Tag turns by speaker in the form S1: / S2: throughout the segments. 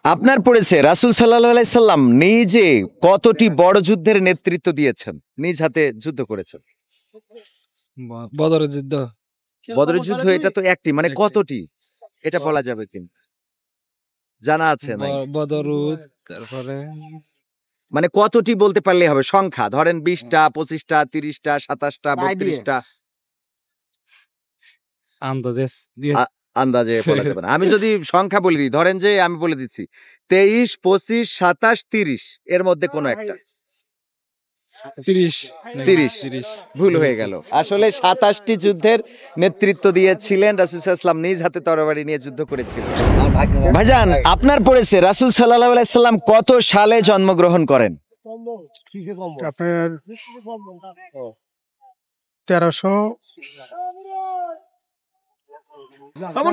S1: আপনার পড়েছে রাসূল সাল্লাল্লাহু আলাইহি সাল্লাম নিজে কতটি বড় যুদ্ধের নেতৃত্ব দিয়েছেন, নিজ হাতে যুদ্ধ করেছেন?
S2: বদরের যুদ্ধ।
S1: বদরের যুদ্ধ এটা তো একটি, মানে
S2: একটি।
S1: কতটি এটা বলা যাবে কিন্তু জানা আছে নাই?
S2: বদরুদ, তারপরে
S1: মানে কতটি বলতে পারলেই হবে, সংখ্যা ধরেন 20টা 25টা 30টা 27টা 32টা
S2: আন্দাজে দিয়ে
S1: আন্দাজে বলা যাবে না। আমি যদি সংখ্যা বলে দিই, ধরেন যে আমি বলে দিচ্ছি 23 25 27 30 এর মধ্যে কোনো একটা।
S2: 30
S1: 30 ভুল হয়ে গেল। আসলে 27টি যুদ্ধের নেতৃত্ব দিয়েছিলেন রাসূল সাল্লাল্লাহু আলাইহি ওয়াসাল্লাম, নিজ হাতে তরবারি নিয়ে যুদ্ধ করেছিলেন। ভাইজান আপনার পড়েছে রাসূল সাল্লাল্লাহু আলাইহি সাল্লাম কত সালে জন্মগ্রহণ করেন?
S2: আপনার 1300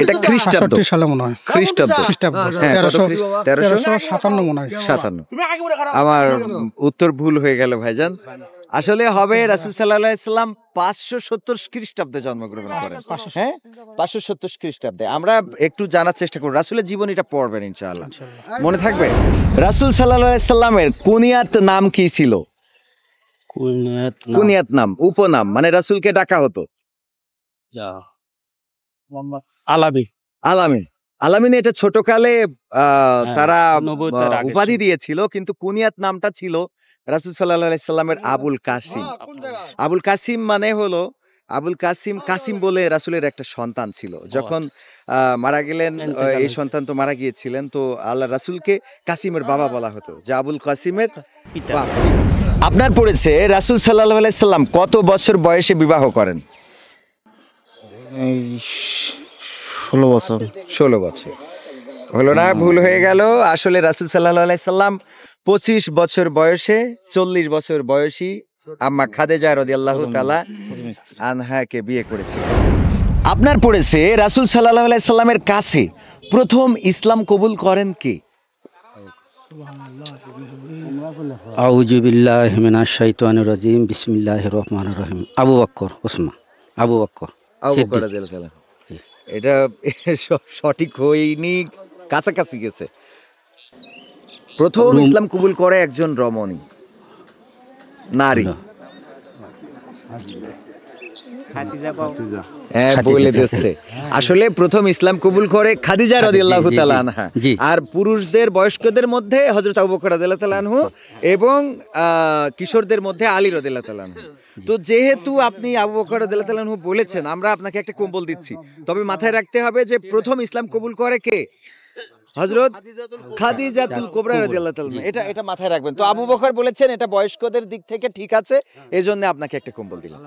S1: এটা খ্রিস্টাব্দ
S2: সালে মনে হয়।
S1: খ্রিস্টাব্দ হ্যাঁ, কত
S2: 1357 মনে হয়।
S1: 57। আমার উত্তর ভুল হয়ে গেল ভাইজান। আসলে হবে রাসূল সাল্লাল্লাহু আলাইহি সাল্লাম 570 খ্রিস্টাব্দে জন্মগ্রহণ করেন। হ্যাঁ 570 খ্রিস্টাব্দে। আমরা একটু জানার চেষ্টা করব, রাসূলের জীবনীটা পড়বেন ইনশাআল্লাহ, মনে থাকবে। রাসূল সাল্লাল্লাহু আলাইহি সাল্লামের কুনিয়াত নাম কি ছিল? কুনিয়াত নাম, উপনাম, মানে রাসূলকে ডাকা হতো
S2: আলাবি।
S1: আলামিন। আলামিন এটা ছোটকালে তারা
S2: নবুয়তের আগে
S1: উপাধি দিয়েছিল, কিন্তু কুনিয়াত নামটা ছিল রাসূল সাল্লাল্লাহু আলাইহি সাল্লামের আবুল কাসিম। আবুল কাসিম মানে হলো আবুল কাসিম, কাসিম বলে রাসূলের একটা সন্তান ছিল। যখন মারা গেলেন, এই সন্তান তো মারা গিয়েছিলেন, তো আল্লাহ রাসূলকে কাসিমের বাবা বলা হতো, যে আবুল কাসিমের পিতা। আপনার পড়েছে রাসূল সাল্লাল্লাহু আলাইহি সাল্লাম কত বছর বয়সে বিবাহ করেন?
S2: 16 বছর।
S1: 16 বছর হলো না, ভুল হয়ে গেল। আসলে রাসূল সাল্লাল্লাহু আলাইহি সাল্লাম 25 বছর বয়সে 40 বছর বয়সী আম্মা খাদিজা রাদিয়াল্লাহু তাআলা আনহাকে বিয়ে করেছিলেন। আপনার পড়েছে রাসূল সাল্লাল্লাহু আলাইহি সাল্লামের কাছে প্রথম ইসলাম কবুল করেন কে?
S3: আউযু বিল্লাহি মিনাশ শাইতানির রাজিম বিসমিল্লাহির রহমানির রহিম। আবু বকর ওসমান। আবু বকর
S1: রাদিয়াল্লাহু তাআলা। এটা সঠিক হয়নি, কাছাকাছি গেছে। প্রথম ইসলাম কবুল করে একজন রমণী নারী। হ্যাঁ বলে দিচ্ছে। আসলে প্রথম ইসলাম কবুল করে খাদিজা রাদিয়াল্লাহু তাআলা আনহা, আর পুরুষদের বয়স্কদের মধ্যে হযরত আবু বকর রাদিয়াল্লাহু তাআলা আনহু, এবং কিশোরদের মধ্যে আলী রাদিয়াল্লাহু তাআলা আনহু। তো যেহেতু আপনি আবু বকর রাদিয়াল্লাহু তাআলা আনহু বলেছেন, আমরা আপনাকে একটা কম্বল দিচ্ছি, তবে মাথায় রাখতে হবে যে প্রথম ইসলাম কবুল করে কে? হযরত খাদিজাতুল কুবরা রাদিয়াল্লাহু তাআলা। এটা মাথায় রাখবেন। তো আবু বকর বলেছেন, এটা বয়স্কদের দিক থেকে ঠিক আছে, এজন্য আপনাকে একটা কম্বল দিলাম।